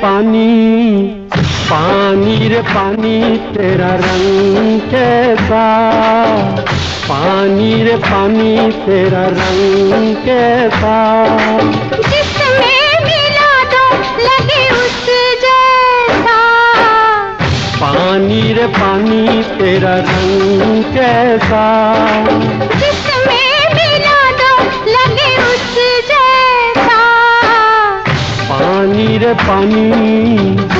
पानी, पानी रे पानी तेरा रंग कैसा, पानी रे पानी तेरा रंग कैसा। जिसमें मिला दो लगे उस जैसा, पानी रे पानी तेरा रंग कैसा। जिसमें मिला दो लगे उस जैसा, पानी रे पानी।